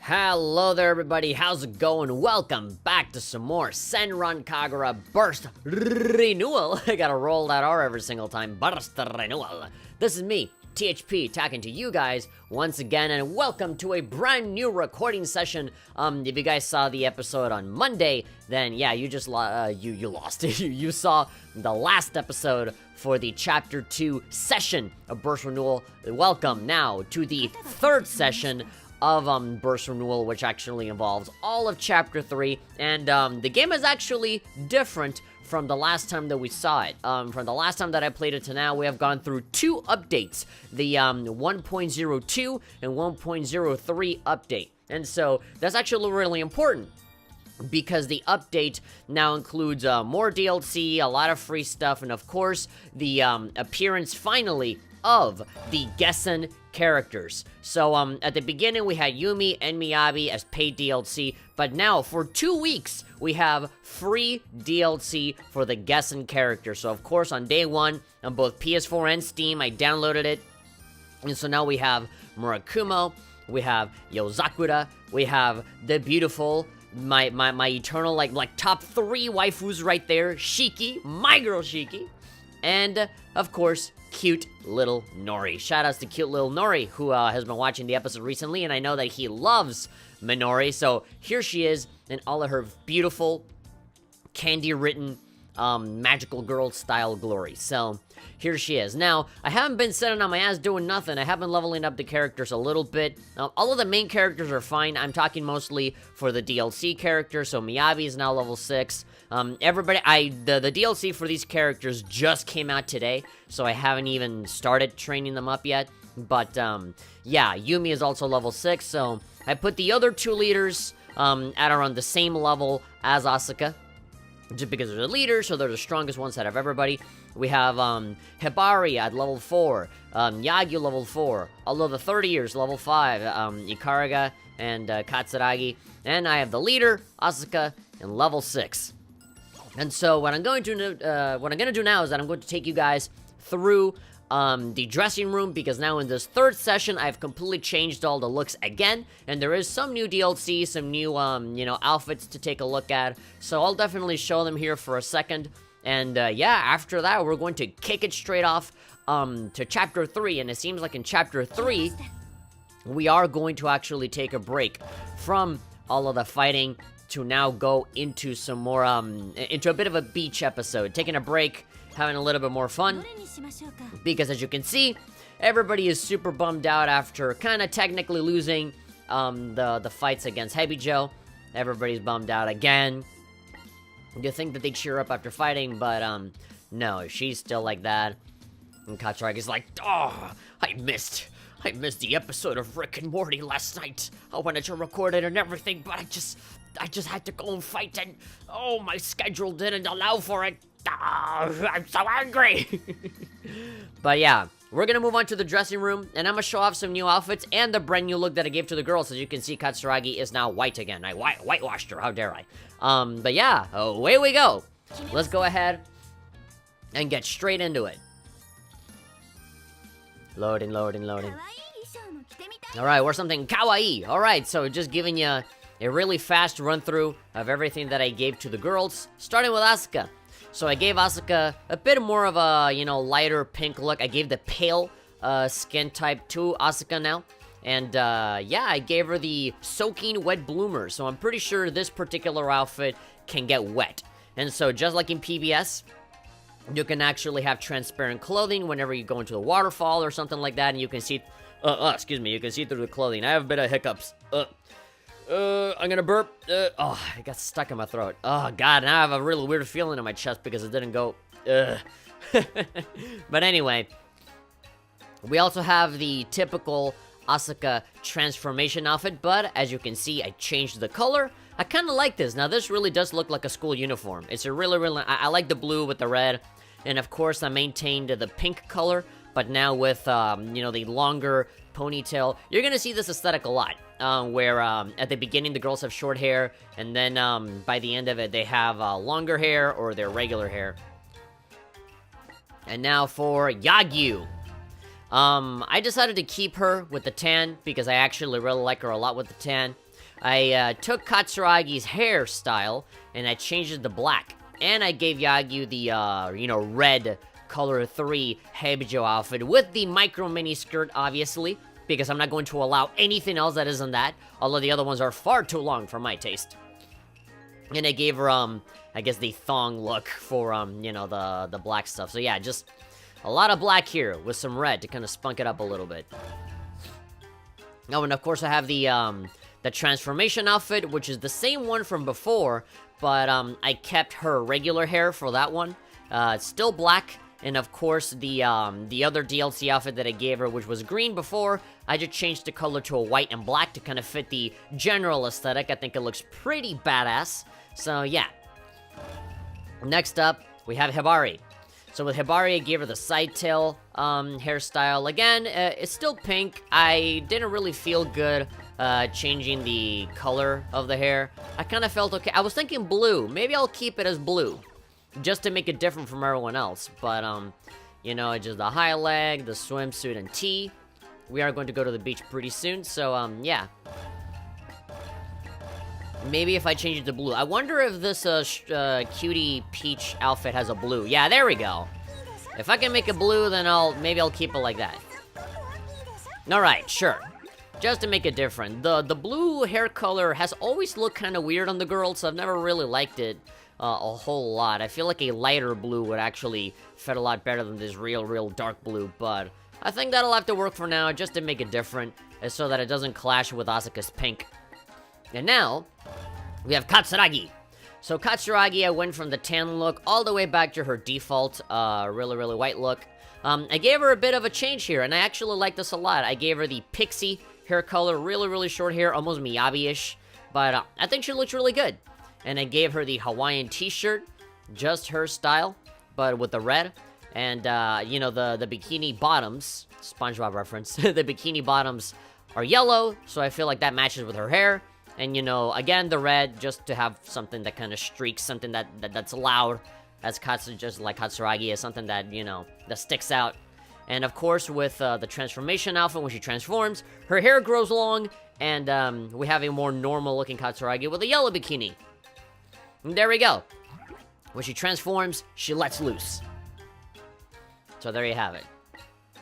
Hello there everybody, how's it going? Welcome back to some more Senran Kagura Burst Renewal. I gotta roll that R every single time. Burst Renewal. This is me, THP, talking to you guys once again, and welcome to a brand new recording session. If you guys saw the episode on Monday, then yeah, you just you lost. You saw the last episode for the Chapter 2 session of Burst Renewal. Welcome now to the third session of Burst Renewal, which actually involves all of Chapter 3, and the game is actually different from the last time that we saw it. From the last time that I played it to now, we have gone through two updates, the 1.02 and 1.03 update, and so that's actually really important, because the update now includes more DLC, a lot of free stuff, and of course, the appearance, finally, of the Gessen characters. So, at the beginning, we had Yumi and Miyabi as paid DLC, but now, for 2 weeks, we have free DLC for the Gessen characters. So, of course, on day one, on both PS4 and Steam, I downloaded it, and so now we have Murakumo, we have Yozakura, we have the beautiful, my eternal, like, top 3 waifus right there, Shiki, my girl Shiki, and, of course, cute little Nori. Shoutouts to cute little Nori, who has been watching the episode recently, and I know that he loves Minori, so here she is in all of her beautiful, candy-written, magical girl-style glory. So, here she is. Now, I haven't been sitting on my ass doing nothing. I have been leveling up the characters a little bit. All of the main characters are fine. I'm talking mostly for the DLC characters, so Miyabi is now level 6. Everybody, the DLC for these characters just came out today, so I haven't even started training them up yet. But, yeah, Yumi is also level 6, so I put the other 2 leaders at around the same level as Asuka, just because they're the leaders, so they're the strongest ones out of everybody. We have Hibari at level 4, Yagyu level 4, although the 30ers level 5, Ikaraga and Katsuragi, and I have the leader, Asuka, in level 6. And so what I'm going to do now is that I'm going to take you guys through the dressing room, because now in this third session, I've completely changed all the looks again, and there is some new DLC, some new, outfits to take a look at, so I'll definitely show them here for a second, and, yeah, after that, we're going to kick it straight off, to Chapter 3, and it seems like in Chapter 3, we are going to actually take a break from all of the fighting to now go into some more, into a bit of a beach episode, taking a break, having a little bit more fun, because as you can see, everybody is super bummed out after kind of technically losing the fights against Hebijo. Everybody's bummed out again. You think that they cheer up after fighting, but no, she's still like that. And Katsuragi's like, oh, I missed the episode of Rick and Morty last night. I wanted to record it and everything, but I just had to go and fight, and oh, my schedule didn't allow for it. I'm so angry. But yeah, we're gonna move on to the dressing room, and I'm gonna show off some new outfits and the brand new look that I gave to the girls. As you can see, Katsuragi is now white again. I whitewashed her, how dare I. But yeah, away we go. Let's go ahead and get straight into it. Loading. Alright, we're something kawaii. Alright, so just giving you a really fast run-through of everything that I gave to the girls, starting with Asuka. So I gave Asuka a bit more of a, lighter pink look. I gave the pale skin type to Asuka now. And, yeah, I gave her the soaking wet bloomer. So I'm pretty sure this particular outfit can get wet. And so just like in PBS, you can actually have transparent clothing whenever you go into a waterfall or something like that. And you can see, you can see through the clothing. I have a bit of hiccups. I'm gonna burp. Oh, it got stuck in my throat. Oh, God, now I have a really weird feeling in my chest because it didn't go. But anyway, we also have the typical Asuka transformation outfit, but as you can see, I changed the color. I kind of like this. Now, this really does look like a school uniform. It's a really, I like the blue with the red, and of course, I maintained the pink color, but now with, the longer ponytail. You're gonna see this aesthetic a lot. Where at the beginning the girls have short hair, and then by the end of it they have longer hair or their regular hair. And now for Yagyu. I decided to keep her with the tan because I actually really like her a lot with the tan. I took Katsuragi's hairstyle, and I changed it to black. And I gave Yagyu the, red color 3 Heibijo outfit with the micro mini skirt, obviously, because I'm not going to allow anything else that isn't that, although the other ones are far too long for my taste. And I gave her, I guess the thong look for, the black stuff. So yeah, just a lot of black here with some red to kind of spunk it up a little bit. Oh, and of course I have the transformation outfit, which is the same one from before, but I kept her regular hair for that one. It's still black, and of course the other DLC outfit that I gave her, which was green before, I just changed the color to a white and black to kind of fit the general aesthetic. I think it looks pretty badass. So yeah. Next up, we have Hibari. So with Hibari, I gave her the side tail hairstyle. Again, it's still pink. I didn't really feel good changing the color of the hair. I kind of felt okay. I was thinking blue. Maybe I'll keep it as blue, just to make it different from everyone else. But, just the high leg, the swimsuit, and tee. We are going to go to the beach pretty soon, so, yeah. Maybe if I change it to blue. I wonder if this cutie peach outfit has a blue. Yeah, there we go. If I can make it blue, then maybe I'll keep it like that. Alright, sure. Just to make it different. The blue hair color has always looked kind of weird on the girls, so I've never really liked it a whole lot. I feel like a lighter blue would actually fit a lot better than this real dark blue, but I think that'll have to work for now, just to make it different, so that it doesn't clash with Asuka's pink. And now, we have Katsuragi. So Katsuragi, I went from the tan look all the way back to her default, really white look. I gave her a bit of a change here, and I actually like this a lot. I gave her the pixie hair color, really short hair, almost Miyabi-ish, but I think she looks really good. And I gave her the Hawaiian t-shirt, just her style, but with the red. And, the bikini bottoms, SpongeBob reference, the bikini bottoms are yellow, so I feel like that matches with her hair. And, again, the red, just to have something that kind of streaks, something that's loud, as just like Katsuragi is, something that, that sticks out. And, of course, with the transformation outfit, when she transforms, her hair grows long, and we have a more normal-looking Katsuragi with a yellow bikini. And there we go. When she transforms, she lets loose. So there you have it.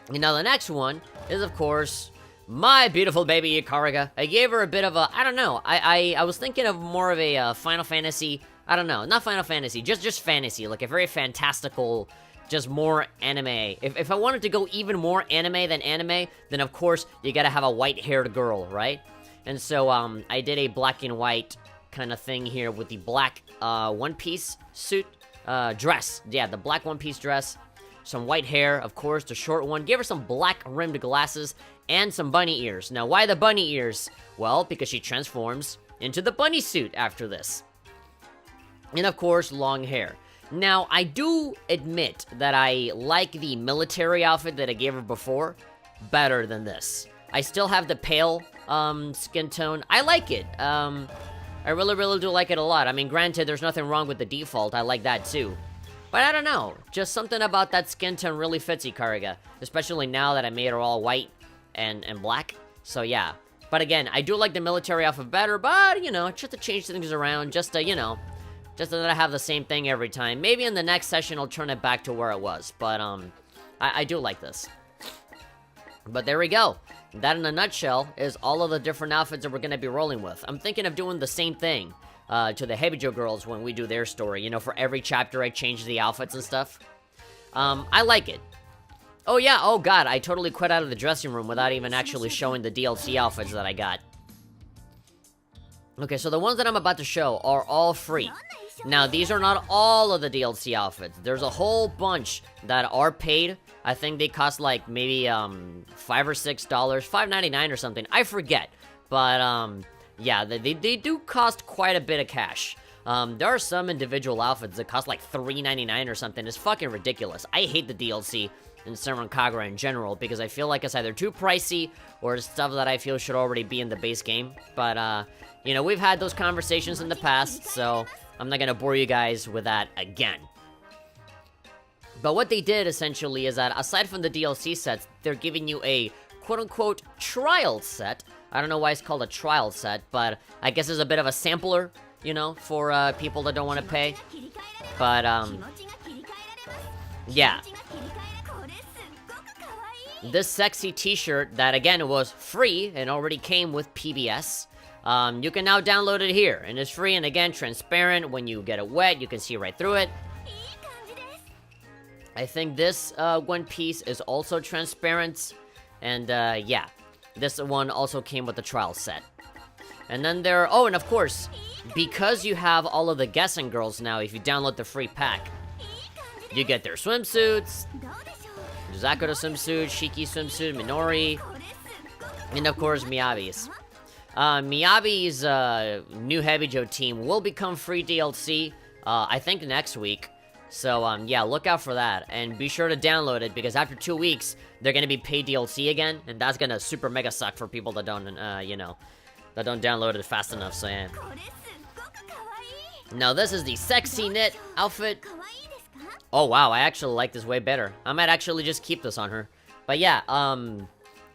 And now the next one is, of course, my beautiful baby Ikariga. I gave her a bit of a, I don't know, I was thinking of more of a Final Fantasy, I don't know, not Final Fantasy, just fantasy, like a very fantastical, just more anime. If I wanted to go even more anime than anime, then of course, you gotta have a white-haired girl, right? And so, I did a black and white kind of thing here with the black, one-piece suit, dress. Yeah, the black one-piece dress. Some white hair, of course, the short one. Give her some black-rimmed glasses and some bunny ears. Now, why the bunny ears? Well, because she transforms into the bunny suit after this. And, of course, long hair. Now, I do admit that I like the military outfit that I gave her before better than this. I still have the pale skin tone. I like it. I really do like it a lot. I mean, granted, there's nothing wrong with the default. I like that, too. But I don't know, just something about that skin tone really fits Ikariga, especially now that I made her all white and black, so yeah. But again, I do like the military outfit better, but, just to change things around, just to not have the same thing every time. Maybe in the next session I'll turn it back to where it was, but, I do like this. But there we go. That, in a nutshell, is all of the different outfits that we're gonna be rolling with. I'm thinking of doing the same thing to the Heibijo girls when we do their story. For every chapter I change the outfits and stuff. I like it. Oh yeah, oh god, I totally quit out of the dressing room without even actually showing the DLC outfits that I got. Okay, so the ones that I'm about to show are all free. Now, these are not all of the DLC outfits. There's a whole bunch that are paid. I think they cost like maybe $5 or $6, $5.99 or something. I forget. But yeah, they do cost quite a bit of cash. There are some individual outfits that cost like $3.99 or something. It's fucking ridiculous. I hate the DLC in Senran Kagura in general because I feel like it's either too pricey or stuff that I feel should already be in the base game. But we've had those conversations in the past, so I'm not gonna bore you guys with that again. But what they did, essentially, is that aside from the DLC sets, they're giving you a quote-unquote trial set I don't know why it's called a trial set, but I guess it's a bit of a sampler, you know, for people that don't want to pay. But, yeah. This sexy t-shirt that, again, was free and already came with PBS. You can now download it here, and it's free, and again, transparent. When you get it wet, you can see right through it. I think this one piece is also transparent, and yeah, this one also came with the trial set. And then oh, and of course, because you have all of the guessing girls now, if you download the free pack, you get their swimsuits, Sakura swimsuit, Shiki swimsuit, Minori, and of course Miyabi's. Miyabi's new Hebijo team will become free DLC, I think next week. So, yeah, look out for that, and be sure to download it, because after 2 weeks, they're gonna be paid DLC again, and that's gonna super mega suck for people that don't, you know, that don't download it fast enough, so yeah. Now, this is the sexy knit outfit. Oh, wow, I actually like this way better. I might actually just keep this on her. But yeah,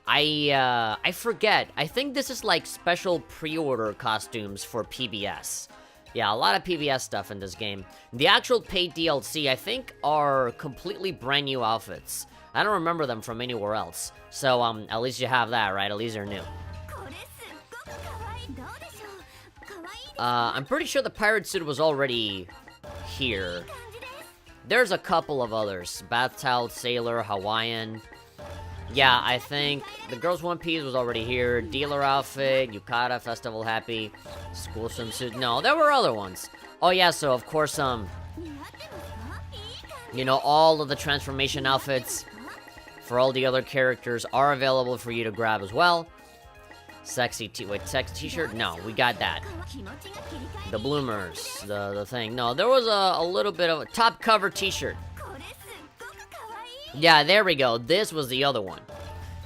I forget. I think this is like special pre-order costumes for PBS. Yeah, a lot of PBS stuff in this game. The actual paid DLC, I think, are completely brand new outfits. I don't remember them from anywhere else. So, at least you have that, right? At least they're new. I'm pretty sure the pirate suit was already here. There's a couple of others. Bath towel, sailor, Hawaiian. Yeah, I think the girl's one piece was already here. Dealer outfit, Yukata, festival happy, school swimsuit. No, there were other ones. Oh yeah, so of course, you know, all of the transformation outfits for all the other characters are available for you to grab as well. Sexy t-shirt? No, we got that. The bloomers, the thing. No, there was a little bit of a top cover t-shirt. Yeah, there we go. This was the other one.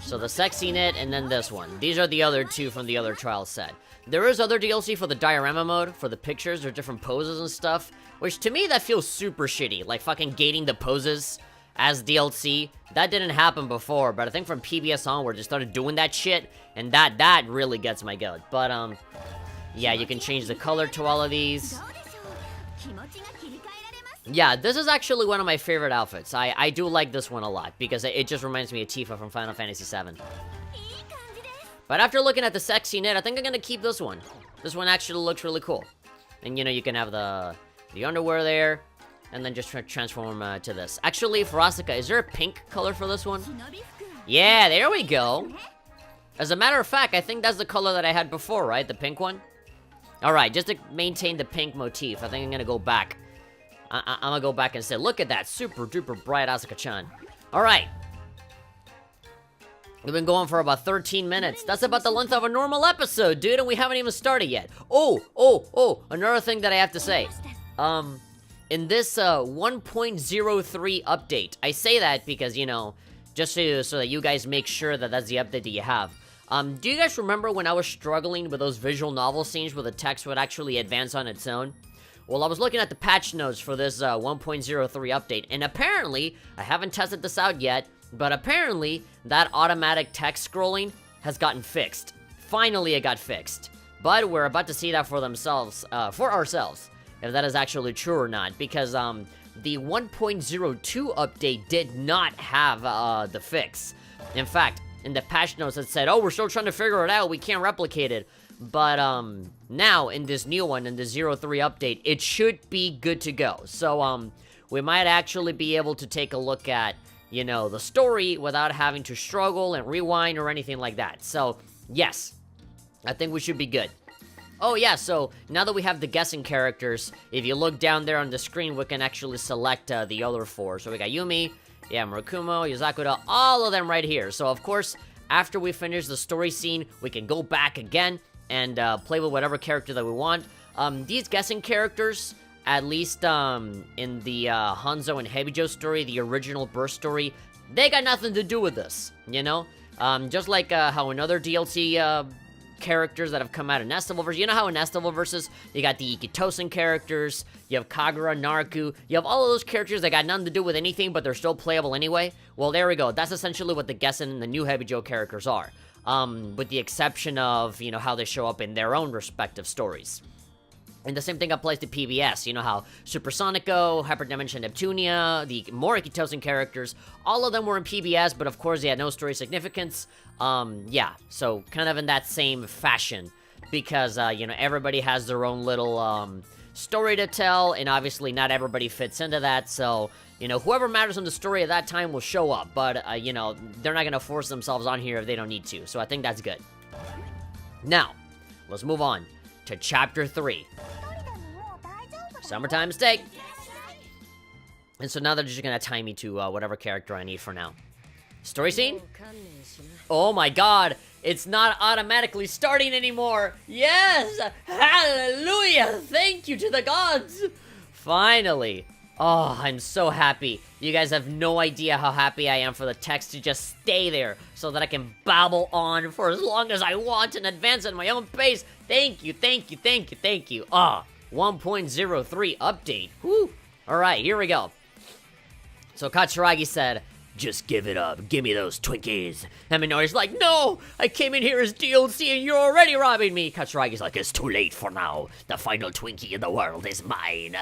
So the sexy knit and then this one. These are the other two from the other trial set. There is other DLC for the diorama mode, for the pictures. There are different poses and stuff, which to me that feels super shitty. Like fucking gating the poses as DLC. That didn't happen before, but I think from PBS onward, they started doing that shit, and that really gets my goat. But, yeah, you can change the color to all of these. Yeah, this is actually one of my favorite outfits. I do like this one a lot, because it just reminds me of Tifa from Final Fantasy VII. But after looking at the sexy knit, I think I'm gonna keep this one. This one actually looks really cool. And, you know, you can have the underwear there, and then just transform to this. Actually, for Asuka, is there a pink color for this one? Yeah, there we go. As a matter of fact, I think that's the color that I had before, right? The pink one? Alright, just to maintain the pink motif, I think I'm gonna go back. I'm gonna go back and say, look at that super duper bright Asuka-chan. Alright. We've been going for about 13 minutes. That's about the length of a normal episode, dude, and we haven't even started yet. Oh, another thing that I have to say. In this 1.03 update, I say that because, you know, just so that you guys make sure that that's the update that you have. Do you guys remember when I was struggling with those visual novel scenes where the text would actually advance on its own? Well, I was looking at the patch notes for this 1.03 update, and apparently, I haven't tested this out yet, but apparently, that automatic text scrolling has gotten fixed. Finally, it got fixed. But we're about to see that for ourselves, if that is actually true or not, because the 1.02 update did not have the fix. In fact, in the patch notes it said, oh, we're still trying to figure it out, we can't replicate it. But now in this new one, in the 03 update, it should be good to go. So we might actually be able to take a look at, you know, the story without having to struggle and rewind or anything like that. So yes, I think we should be good. Oh yeah, so now that we have the guessing characters, if you look down there on the screen, we can actually select the other four. So we got Yumi, yeah, Murakumo, Yuzakura, all of them right here. So of course, after we finish the story scene, we can go back again and play with whatever character that we want. These guessing characters, at least in the Hanzo and Hebijo story, the original Burst story, they got nothing to do with this, you know? Just like how in other DLC characters that have come out in Estivalverse, you know how in Estivalverses, you got the Ikitosen characters, you have Kagura, Naruku, you have all of those characters that got nothing to do with anything, but they're still playable anyway? Well, there we go. That's essentially what the Gessen and the new Hebijo characters are. with the exception of, you know, how they show up in their own respective stories. And the same thing applies to PBS. You know how Supersonico, Hyperdimension Neptunia, the more Ikitosen characters, all of them were in PBS, but of course they had no story significance. Yeah, so kind of in that same fashion. Because, you know, everybody has their own little, story to tell, and obviously not everybody fits into that, so, you know, whoever matters in the story at that time will show up, but, you know, they're not gonna force themselves on here if they don't need to, so I think that's good. Now, let's move on to Chapter 3. Summertime Mistake. And so now they're just gonna tie me to whatever character I need for now. Story scene? Oh my god, it's not automatically starting anymore. Yes! Hallelujah! Thank you to the gods! Finally. Oh, I'm so happy. You guys have no idea how happy I am for the text to just stay there so that I can babble on for as long as I want and advance at my own pace. Thank you, thank you, thank you, thank you. Ah, 1.03 update. Whew. Alright, here we go. So Katsuragi said, "Just give it up. Give me those Twinkies." And Minori's like, "No! I came in here as DLC and you're already robbing me." Katsuragi's like, "It's too late for now. The final Twinkie in the world is mine."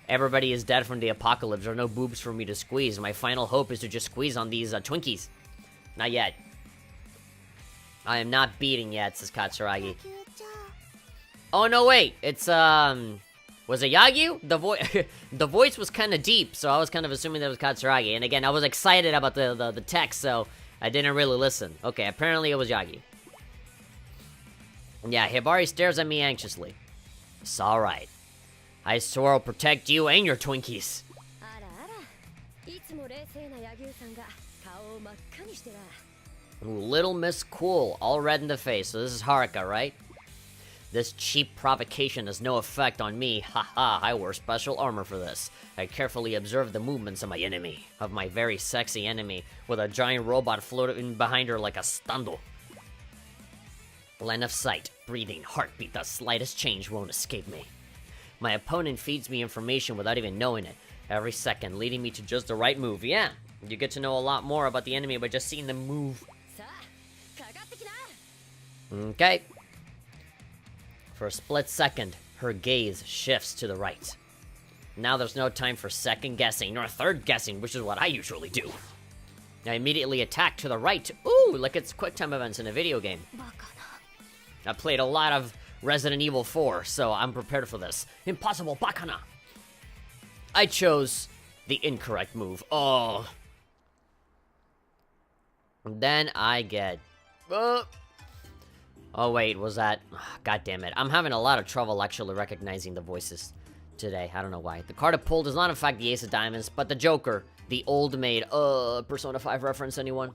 Everybody is dead from the apocalypse. There are no boobs for me to squeeze. My final hope is to just squeeze on these Twinkies. Not yet. I am not beating yet, says Katsuragi. Oh, no, wait. It's, was it Yagyu? The voice was kind of deep, so I was kind of assuming that was Katsuragi. And again, I was excited about the text, so I didn't really listen. Okay, apparently it was Yagyu. Yeah, Hibari stares at me anxiously. It's alright. I swear I'll protect you and your Twinkies. Ooh, Little Miss Cool, all red in the face. So this is Haruka, right? This cheap provocation has no effect on me. Haha, I wore special armor for this. I carefully observed the movements of my enemy. Of my very sexy enemy, with a giant robot floating behind her like a stundle. Line of sight, breathing, heartbeat, the slightest change won't escape me. My opponent feeds me information without even knowing it. Every second, leading me to just the right move. Yeah, you get to know a lot more about the enemy by just seeing them move. Okay. For a split second, her gaze shifts to the right. Now there's no time for second guessing, nor third guessing, which is what I usually do. I immediately attack to the right. Ooh, like it's quick time events in a video game. I played a lot of Resident Evil 4, so I'm prepared for this. Impossible Bakana! I chose the incorrect move. Oh. And then I get... Oh wait, was that... God damn it. I'm having a lot of trouble actually recognizing the voices today. I don't know why. The card I pulled is not in fact the Ace of Diamonds, but the Joker. The old maid. Persona 5 reference, anyone?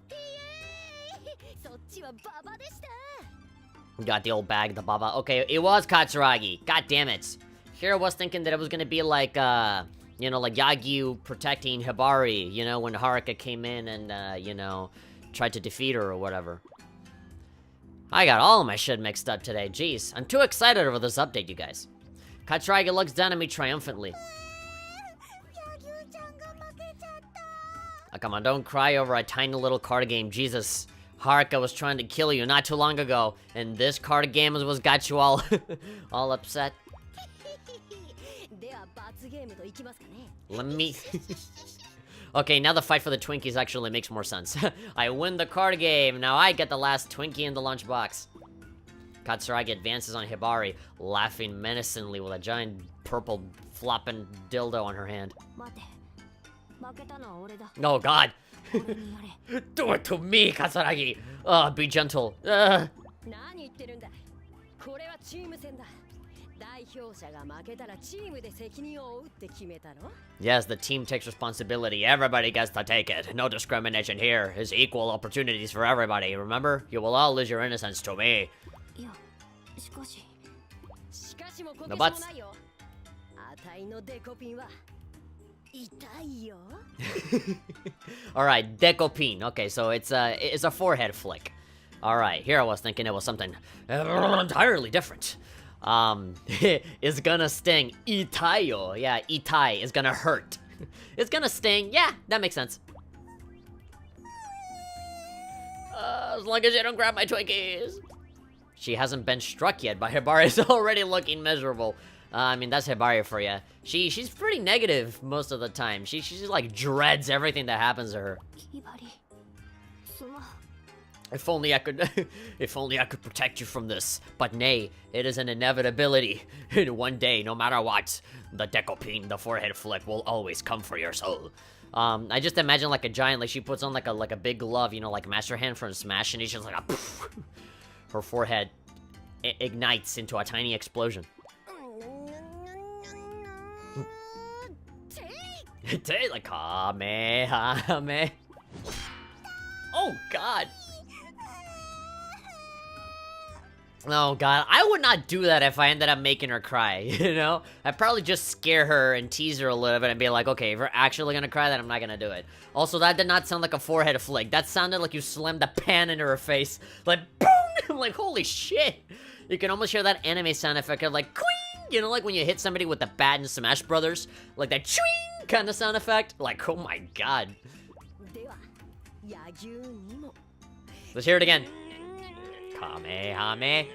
Got the old bag, the baba. Okay, it was Katsuragi. God damn it. Here I was thinking that it was gonna be like, you know, like Yagyu protecting Hibari, you know, when Haruka came in and, you know, tried to defeat her or whatever. I got all of my shit mixed up today. Jeez, I'm too excited over this update, you guys. Katsuragi looks down at me triumphantly. Oh, come on, don't cry over a tiny little card game. Jesus. Haruka was trying to kill you not too long ago, and this card game was what got you all all upset. Let me... Okay, now the fight for the Twinkies actually makes more sense. I win the card game, now I get the last Twinkie in the lunchbox. Katsuragi advances on Hibari, laughing menacingly with a giant purple flopping dildo on her hand. Oh god! Do it to me, Katsuragi! Be gentle. Yes, the team takes responsibility. Everybody gets to take it. No discrimination here. It's equal opportunities for everybody. Remember? You will all lose your innocence to me. No buts. Alright, Decopine. Okay, so it's a forehead flick. Alright, here I was thinking it was something entirely different. It's gonna sting. Itayo. Yeah, itai is gonna hurt. It's gonna sting. Yeah, that makes sense. As long as you don't grab my Twinkies. She hasn't been struck yet, but Hibari's already looking miserable. I mean, that's Hibari for you. She's pretty negative most of the time. She just like dreads everything that happens to her. If only I could, if only I could protect you from this. But nay, it is an inevitability. One day, no matter what, the decopine, the forehead flick, will always come for your soul. I just imagine like a giant, like she puts on like a big glove, you know, like Master Hand from Smash, and he's just like a poof. Her forehead ignites into a tiny explosion. Like Kamehame. Oh God. Oh God, I would not do that if I ended up making her cry, you know? I'd probably just scare her and tease her a little bit and be like, okay, if you're actually gonna cry, then I'm not gonna do it. Also, that did not sound like a forehead flick. That sounded like you slammed a pan into her face. Like, boom! I'm like, holy shit! You can almost hear that anime sound effect of like, quing! You know, like when you hit somebody with the bat in Smash Brothers? Like that chwing kind of sound effect? Like, oh my God. Let's hear it again. Kamehame.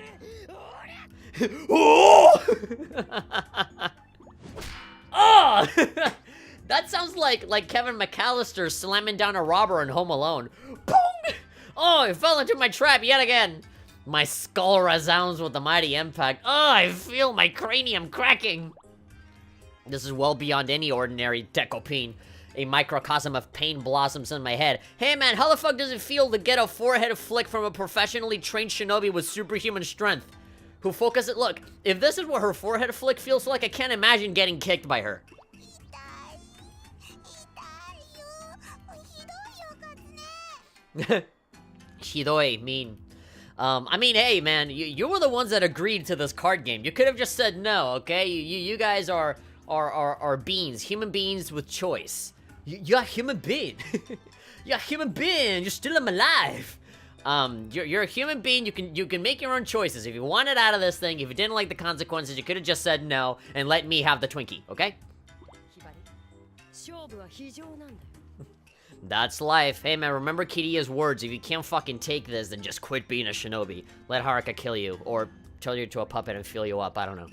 Oh! Oh! That sounds like Kevin McAllister slamming down a robber in Home Alone. Boom! Oh, it fell into my trap yet again. My skull resounds with the mighty impact. Oh, I feel my cranium cracking. This is well beyond any ordinary decopine. A microcosm of pain blossoms in my head. Hey man, how the fuck does it feel to get a forehead flick from a professionally trained shinobi with superhuman strength? Who focuses? Look, if this is what her forehead flick feels like, I can't imagine getting kicked by her. Hidoi, mean. I mean, hey man, you were the ones that agreed to this card game. You could have just said no, okay? You guys are beings, human beings with choice. You're a human being. You're a human being. You're still alive. You're a human being. You can make your own choices. If you wanted out of this thing, if you didn't like the consequences, you could have just said no and let me have the Twinkie, okay? That's life. Hey man, remember Kiriya's words. If you can't fucking take this, then just quit being a shinobi. Let Haruka kill you, or turn you into a puppet and fill you up. I don't know.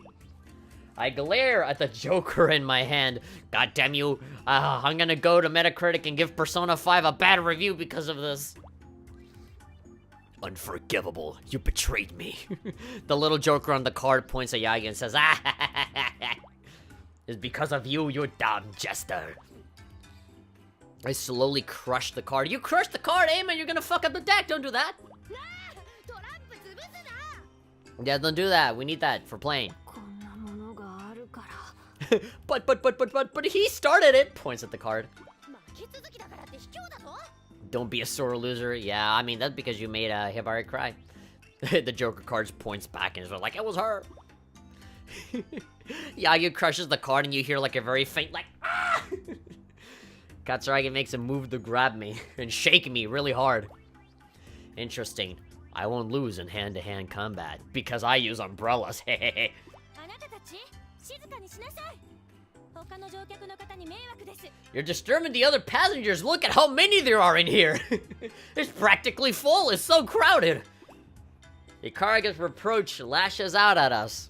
I glare at the Joker in my hand. God damn you. I'm gonna go to Metacritic and give Persona 5 a bad review because of this. Unforgivable. You betrayed me. The little Joker on the card points at Yagi and says, it's because of you, you dumb jester. I slowly crush the card. You crushed the card, eh, man? You're gonna fuck up the deck. Don't do that. Yeah, don't do that. We need that for playing. But he started it. Points at the card. Don't be a sore loser. Yeah, I mean, that's because you made Hibari cry. The Joker cards points back and is like, it was her. Yagi crushes the card and you hear like a very faint like, ah! Katsuragi makes a move to grab me and shake me really hard. Interesting. I won't lose in hand-to-hand combat because I use umbrellas. You're disturbing the other passengers. Look at how many there are in here. It's practically full. It's so crowded. Ikaraga's reproach lashes out at us.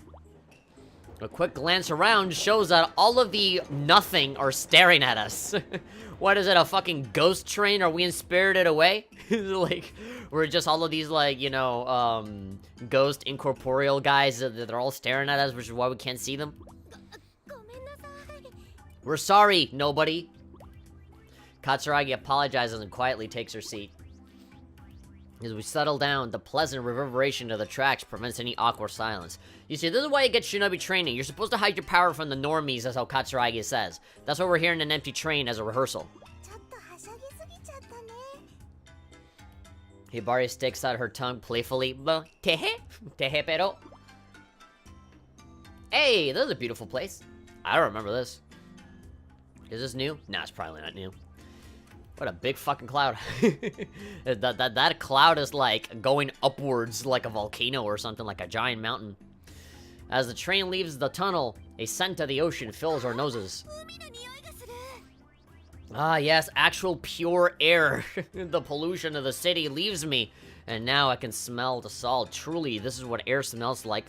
A quick glance around shows that all of the nothing are staring at us. What is it, a fucking ghost train? Are we in Spirited Away? Like, we're just all of these, like, you know, ghost incorporeal guys that are all staring at us, which is why we can't see them. We're sorry, nobody. Katsuragi apologizes and quietly takes her seat. As we settle down, the pleasant reverberation of the tracks prevents any awkward silence. You see, this is why you get shinobi training. You're supposed to hide your power from the normies, that's how Katsuragi says. That's why we're here in an empty train as a rehearsal. Hibari sticks out her tongue playfully. Tehe? Tehe pero? Hey, this is a beautiful place. I don't remember this. Is this new? Nah, it's probably not new. What a big fucking cloud. that cloud is like going upwards like a volcano or something, like a giant mountain. As the train leaves the tunnel, a scent of the ocean fills our noses. Ah yes, actual pure air. The pollution of the city leaves me. And now I can smell the salt. Truly, this is what air smells like.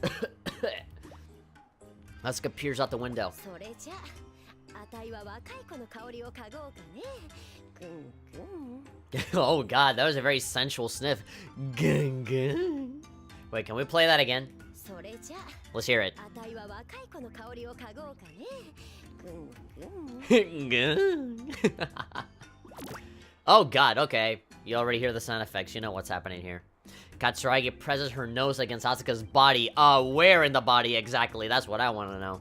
Asuka peers out the window. Oh god, that was a very sensual sniff. Wait, can we play that again? Let's hear it. Oh god, okay. You already hear the sound effects, you know what's happening here. Katsuragi presses her nose against Asuka's body. Where in the body exactly? That's what I want to know.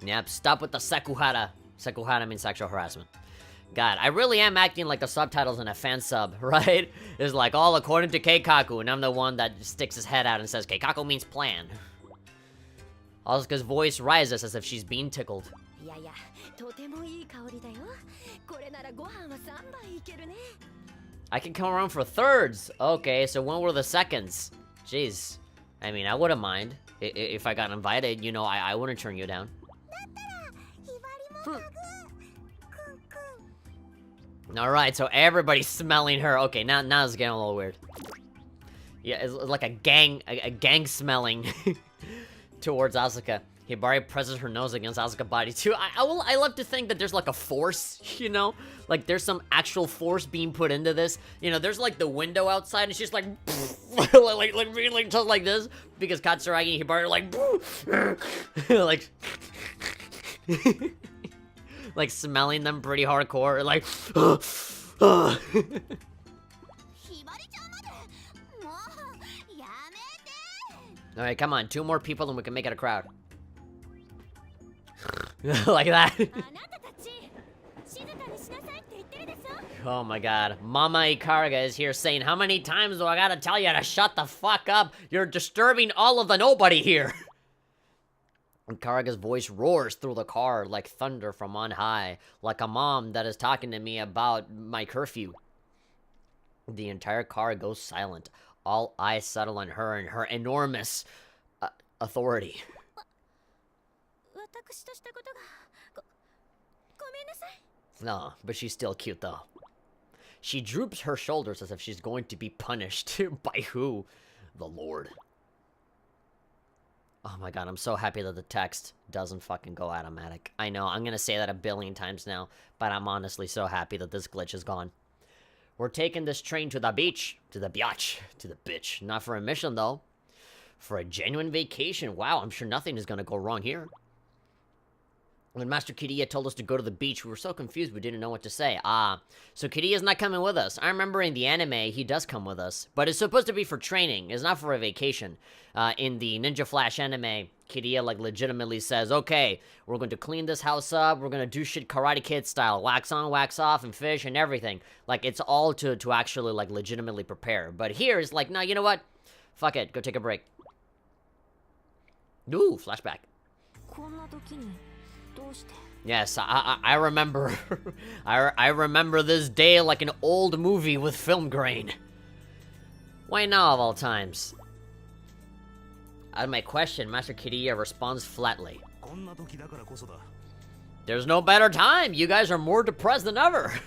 Yep, stop with the sekuhara. Sekuhara means sexual harassment. God, I really am acting like the subtitles in a fan sub, right? It's like, all according to Keikaku, and I'm the one that sticks his head out and says, Keikaku means plan. Asuka's voice rises as if she's being tickled. I can come around for thirds. Okay, so when were the seconds? Jeez. I mean, I wouldn't mind. If I got invited, you know, I wouldn't turn you down. Alright, so everybody's smelling her. Okay, now it's getting a little weird. Yeah, it's like a gang smelling towards Asuka. Hibari presses her nose against Asuka's body too. I love to think that there's like a force, you know? Like there's some actual force being put into this. You know, there's like the window outside and she's like like just like this. Because Katsuragi and Hibari are like like smelling them pretty hardcore, like Alright, come on, 2 more people and we can make it a crowd. Like that. Oh my god. Mama Ikaraga is here saying, how many times do I gotta tell you to shut the fuck up? You're disturbing all of the nobody here. Ikaraga's voice roars through the car like thunder from on high, like a mom that is talking to me about my curfew. The entire car goes silent. All eyes settle on her and her enormous authority. No, but she's still cute though. She droops her shoulders as if she's going to be punished. By who? The Lord. Oh my god, I'm so happy that the text doesn't fucking go automatic. I know, I'm gonna say that a billion times now, but I'm honestly so happy that this glitch is gone. We're taking this train to the beach. To the biatch. To the bitch. Not for a mission though. For a genuine vacation. Wow, I'm sure nothing is gonna go wrong here. When Master Kiriya told us to go to the beach, we were so confused we didn't know what to say. So Kiriya's not coming with us. I remember in the anime, he does come with us. But it's supposed to be for training. It's not for a vacation. In the Ninja Flash anime, Kiriya, like, legitimately says, okay, we're going to clean this house up. We're going to do shit Karate Kid style. Wax on, wax off, and fish and everything. Like, it's all to actually, like, legitimately prepare. But here, it's like, no, you know what? Fuck it. Go take a break. Ooh, flashback. Yes, I remember. I remember this day like an old movie with film grain. Why now of all times? At my question, Master Kiriya responds flatly. There's no better time. You guys are more depressed than ever.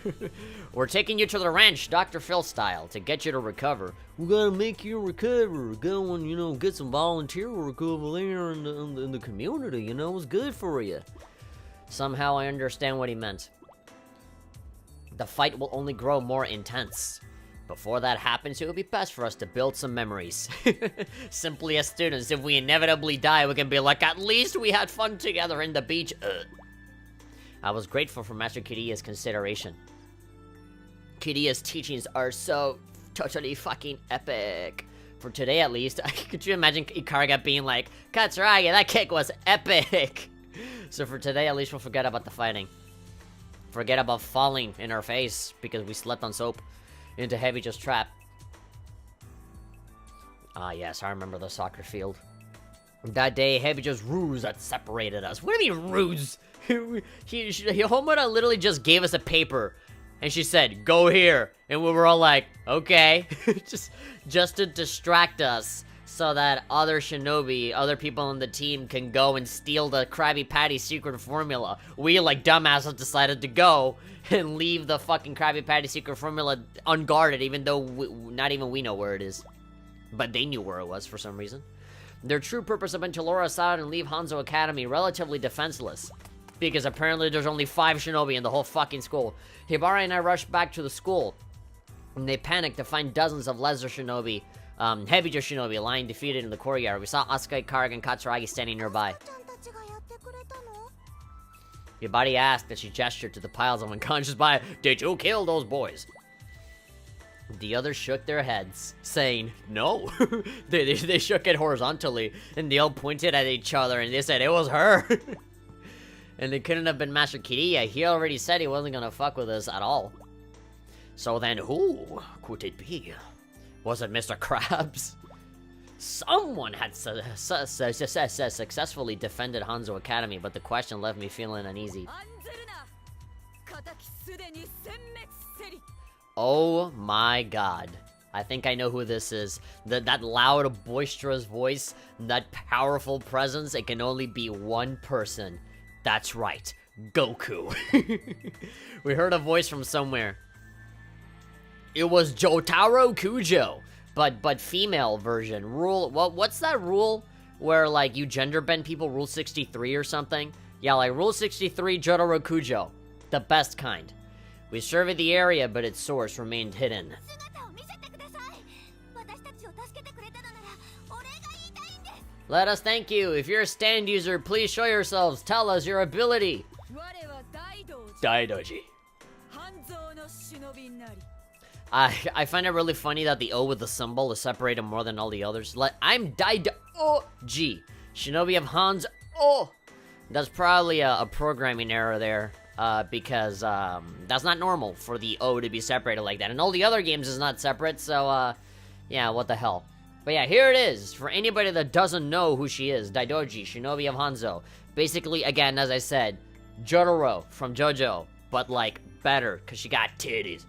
We're taking you to the ranch, Dr. Phil style, to get you to recover. We gotta make you recover. Go and, you know, get some volunteer work over there in the community. You know, it's good for you. Somehow I understand what he meant. The fight will only grow more intense. Before that happens, it would be best for us to build some memories. Simply as students, if we inevitably die, we can be like, at least we had fun together in the beach. I was grateful for Master Kiriya's consideration. Kiriya's teachings are so totally fucking epic. For today, at least. Could you imagine Ikaraga being like, Katsuragi, that kick was epic. So for today, at least we'll forget about the fighting. Forget about falling in our face because we slept on soap into Hebija's trap. Ah, yes, I remember the soccer field. That day, Hebija's ruse that separated us. What do you mean, ruse? Homura literally just gave us a paper. And she said, go here. And we were all like, okay. just to distract us. so that other shinobi, other people on the team can go and steal the Krabby Patty secret formula. We, like dumbasses, decided to go and leave the fucking Krabby Patty secret formula unguarded, even though not even we know where it is. But they knew where it was for some reason. Their true purpose had been to lure us out and leave Hanzo Academy relatively defenseless, because apparently there's only 5 shinobi in the whole fucking school. Hibari and I rushed back to the school, and they panicked to find dozens of lesser shinobi, Hebijo shinobi, lying defeated in the courtyard. We saw Asuka, Karag, and Katsuragi standing nearby. Hibari asked as she gestured to the piles of unconscious bodies, "Did you kill those boys?" The others shook their heads, saying, "No." they shook it horizontally, and they all pointed at each other, and they said, "It was her." And it couldn't have been Master Kiriya. He already said he wasn't gonna fuck with us at all. So then who could it be? Was it Mr. Krabs? Someone had successfully defended Hanzo Academy, but the question left me feeling uneasy. Oh my god. I think I know who this is. That loud, boisterous voice, that powerful presence, it can only be one person. That's right, Goku. We heard a voice from somewhere. It was Jotaro Kujo, but female version. What's that rule where, like, you gender bend people? Rule 63 or something? Yeah, like Rule 63, Jotaro Kujo. The best kind. We surveyed the area, but its source remained hidden. Let us thank you. If you're a stand user, please show yourselves. Tell us your ability. Daidoji. I find it really funny that the O with the symbol is separated more than all the others. Like, I'm Daidoji, Shinobi of Hanzo. Oh, that's probably a programming error there. Because that's not normal for the O to be separated like that. And all the other games is not separate, so yeah, what the hell. But yeah, here it is, for anybody that doesn't know who she is. Daidoji, Shinobi of Hanzo. Basically, again, as I said, Jotaro from JoJo, but like, better, because she got titties.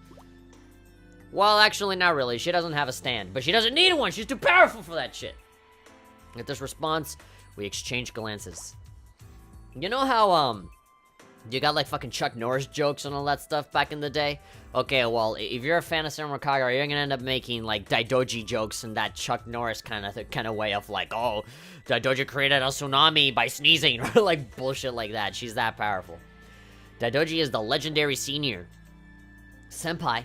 Well, actually, not really. She doesn't have a stand, but she doesn't need one. She's too powerful for that shit. At this response, we exchange glances. You know how, you got like fucking Chuck Norris jokes and all that stuff back in the day? Okay, well, if you're a fan of Senran Kagura, you're gonna end up making like Daidoji jokes in that Chuck Norris kind of way of like, oh, Daidoji created a tsunami by sneezing, or like bullshit like that. She's that powerful. Daidoji is the legendary senior senpai.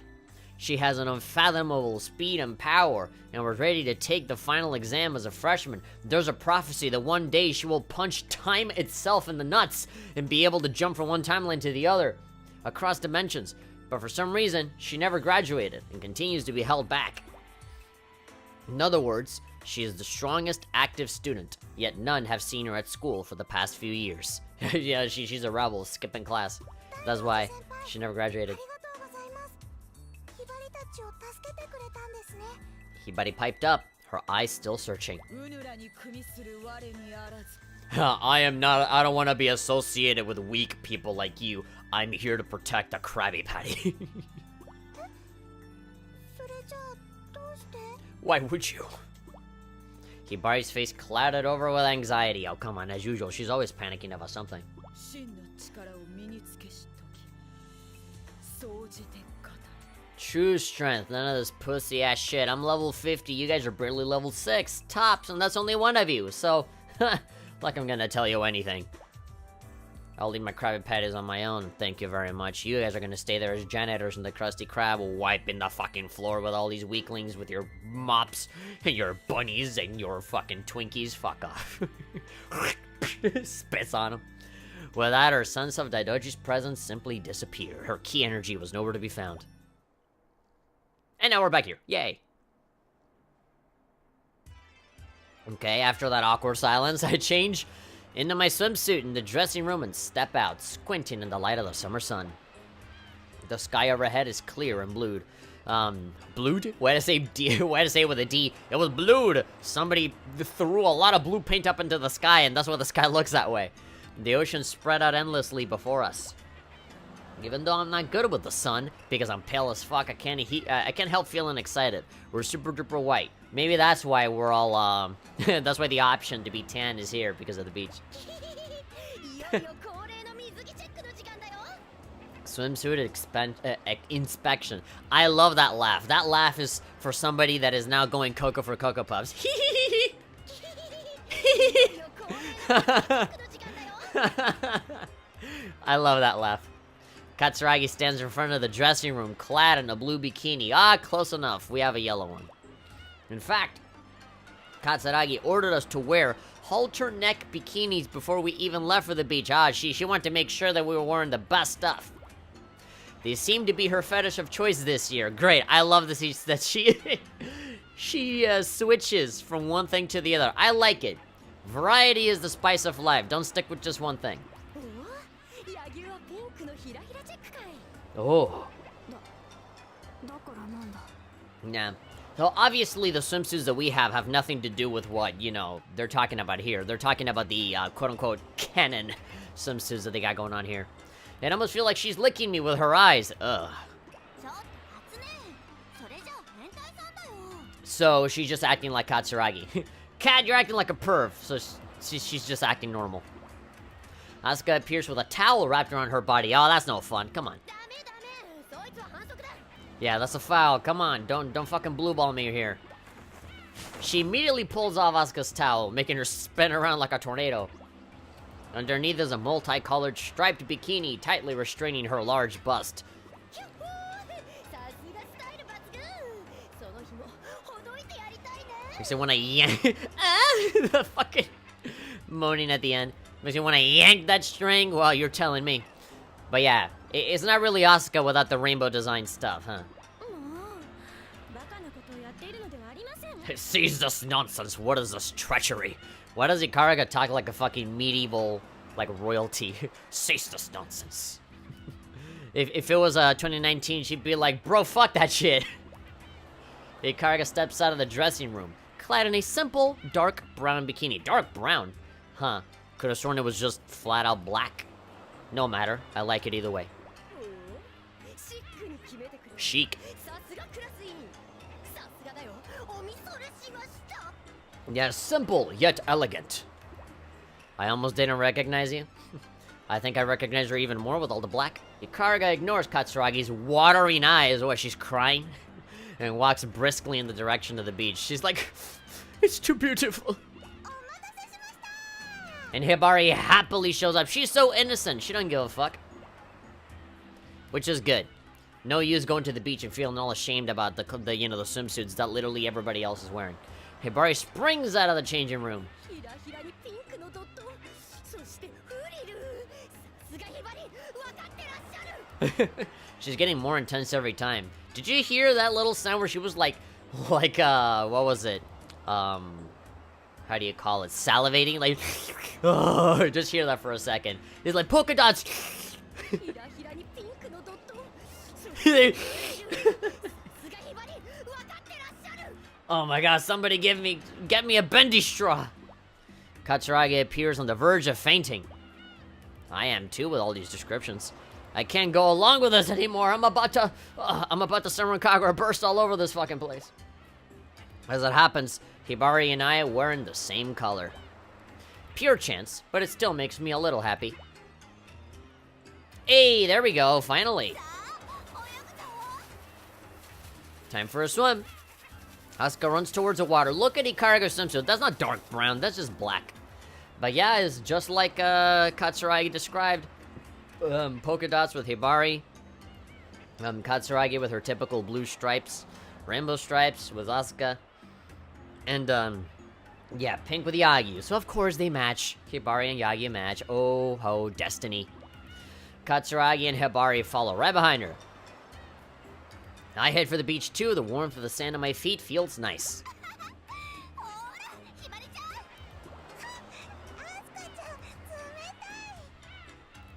She has an unfathomable speed and power, and was ready to take the final exam as a freshman. There's a prophecy that one day she will punch time itself in the nuts and be able to jump from one timeline to the other, across dimensions. But for some reason, she never graduated and continues to be held back. In other words, she is the strongest active student, yet none have seen her at school for the past few years. Yeah, she's a rebel, skipping class. That's why she never graduated. Hibari piped up, her eyes still searching. I don't want to be associated with weak people like you. I'm here to protect the Krabby Patty. Why would you? Hibari's face clouded over with anxiety. Oh, come on, as usual, she's always panicking about something. True strength, none of this pussy ass shit. I'm level 50, you guys are barely level 6, tops, and that's only one of you, so, like I'm gonna tell you anything. I'll leave my Krabby Patties on my own, thank you very much. You guys are gonna stay there as janitors in the Krusty Krab, wiping the fucking floor with all these weaklings with your mops, and your bunnies, and your fucking Twinkies, fuck off. Spits on them. With that, her sense of Daidoji's presence simply disappeared. Her key energy was nowhere to be found. And now we're back here. Yay. Okay, after that awkward silence, I change into my swimsuit in the dressing room and step out, squinting in the light of the summer sun. The sky overhead is clear and blued. Blued? Why did I say D? Why did I say it with a D? It was blued! Somebody threw a lot of blue paint up into the sky, and that's why the sky looks that way. The ocean spread out endlessly before us. Even though I'm not good with the sun, because I'm pale as fuck, I can't help feeling excited. We're super duper white. Maybe that's why we're all, that's why the option to be tan is here, because of the beach. Swimsuit inspection. I love that laugh. That laugh is for somebody that is now going Cocoa for Cocoa Puffs. I love that laugh. Katsuragi stands in front of the dressing room, clad in a blue bikini. Ah, close enough. We have a yellow one. In fact, Katsuragi ordered us to wear halter neck bikinis before we even left for the beach. Ah, she wanted to make sure that we were wearing the best stuff. These seem to be her fetish of choice this year. Great, I love this that she switches from one thing to the other. I like it. Variety is the spice of life. Don't stick with just one thing. Oh. Yeah. So obviously the swimsuits that we have nothing to do with what, you know, they're talking about here. They're talking about the quote-unquote canon swimsuits that they got going on here. It almost feel like she's licking me with her eyes. Ugh. So she's just acting like Katsuragi. Kat, you're acting like a perv. So she's just acting normal. Asuka appears with a towel wrapped around her body. Oh, that's no fun. Come on. Yeah, that's a foul. Come on, don't fucking blue ball me here. She immediately pulls off Asuka's towel, making her spin around like a tornado. Underneath is a multicolored striped bikini, tightly restraining her large bust. Makes me wanna yank. The fucking moaning at the end. Makes me wanna yank that string. Well, you're telling me. But yeah, it's not really Asuka without the rainbow design stuff, huh? Cease this nonsense. What is this treachery? Why does Ikaraga talk like a fucking medieval, like, royalty? Cease this nonsense. If it was 2019, she'd be like, bro, fuck that shit. Ikaraga steps out of the dressing room, clad in a simple, dark brown bikini. Dark brown? Huh. Could have sworn it was just flat out black. No matter. I like it either way. Chic. Yeah, simple, yet elegant. I almost didn't recognize you. I think I recognize her even more with all the black. Ikaraga ignores Katsuragi's watering eyes while she's crying and walks briskly in the direction of the beach. She's like, it's too beautiful. And Hibari happily shows up. She's so innocent. She doesn't give a fuck. Which is good. No use going to the beach and feeling all ashamed about the swimsuits that literally everybody else is wearing. Hibari springs out of the changing room. She's getting more intense every time. Did you hear that little sound where she was like, what was it? How do you call it? Salivating? Like, oh, just hear that for a second. It's like polka dots. Oh my god, somebody get me a bendy straw. Katsuragi appears on the verge of fainting. I am too with all these descriptions. I can't go along with this anymore. I'm about to Senran Kagura burst all over this fucking place. As it happens, Hibari and I are wearing the same color. Pure chance, but it still makes me a little happy. Hey, there we go, finally. Time for a swim. Asuka runs towards the water. Look at Ikaraga's swimsuit. That's not dark brown, that's just black. But yeah, it's just like Katsuragi described. Polka dots with Hibari. Katsuragi with her typical blue stripes. Rainbow stripes with Asuka. And, yeah, pink with Yagi. So, of course, they match. Hibari and Yagi match. Oh, ho, destiny. Katsuragi and Hibari follow right behind her. I head for the beach, too. The warmth of the sand on my feet feels nice.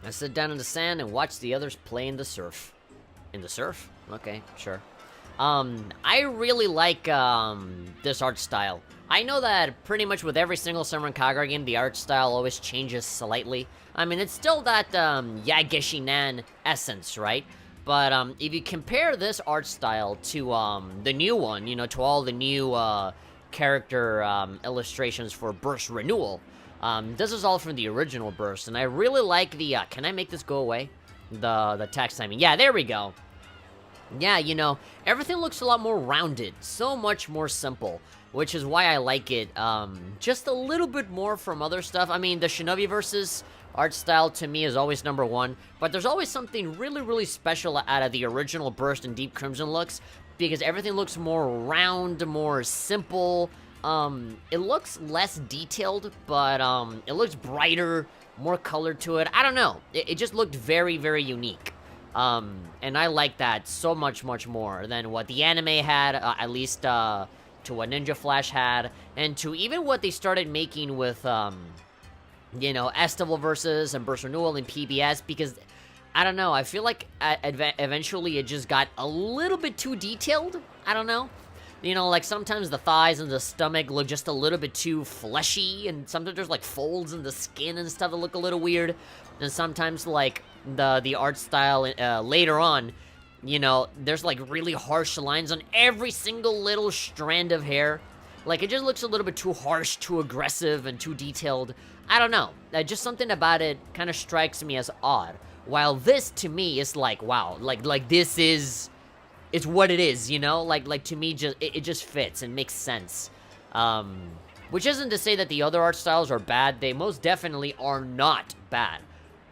I sit down in the sand and watch the others play in the surf. In the surf? Okay, sure. I really like, this art style. I know that pretty much with every single Senran Kagura game, the art style always changes slightly. I mean, it's still that, Yageshinan essence, right? But, if you compare this art style to, the new one, you know, to all the new, character illustrations for Burst Renewal. This is all from the original Burst, and I really like the, can I make this go away? The text timing. Yeah, there we go. Yeah, you know, everything looks a lot more rounded, so much more simple, which is why I like it, just a little bit more from other stuff. I mean, the Shinobi Versus art style to me is always #1, but there's always something really, really special out of the original Burst and Deep Crimson looks, because everything looks more round, more simple. It looks less detailed, but, it looks brighter, more color to it. I don't know. It just looked very, very unique. And I like that so much, much more than what the anime had, at least, to what Ninja Flash had, and to even what they started making with, you know, Estival Versus and Burst Renewal and PBS, because, I don't know, I feel like eventually it just got a little bit too detailed. I don't know. You know, like, sometimes the thighs and the stomach look just a little bit too fleshy, and sometimes there's, like, folds in the skin and stuff that look a little weird, and sometimes, like, the art style, later on, you know, there's, like, really harsh lines on every single little strand of hair. Like, it just looks a little bit too harsh, too aggressive, and too detailed. I don't know. Just something about it kind of strikes me as odd. While this, to me, is like, wow, like this is... It's what it is, you know? Like to me, it just fits and makes sense. Which isn't to say that the other art styles are bad. They most definitely are not bad.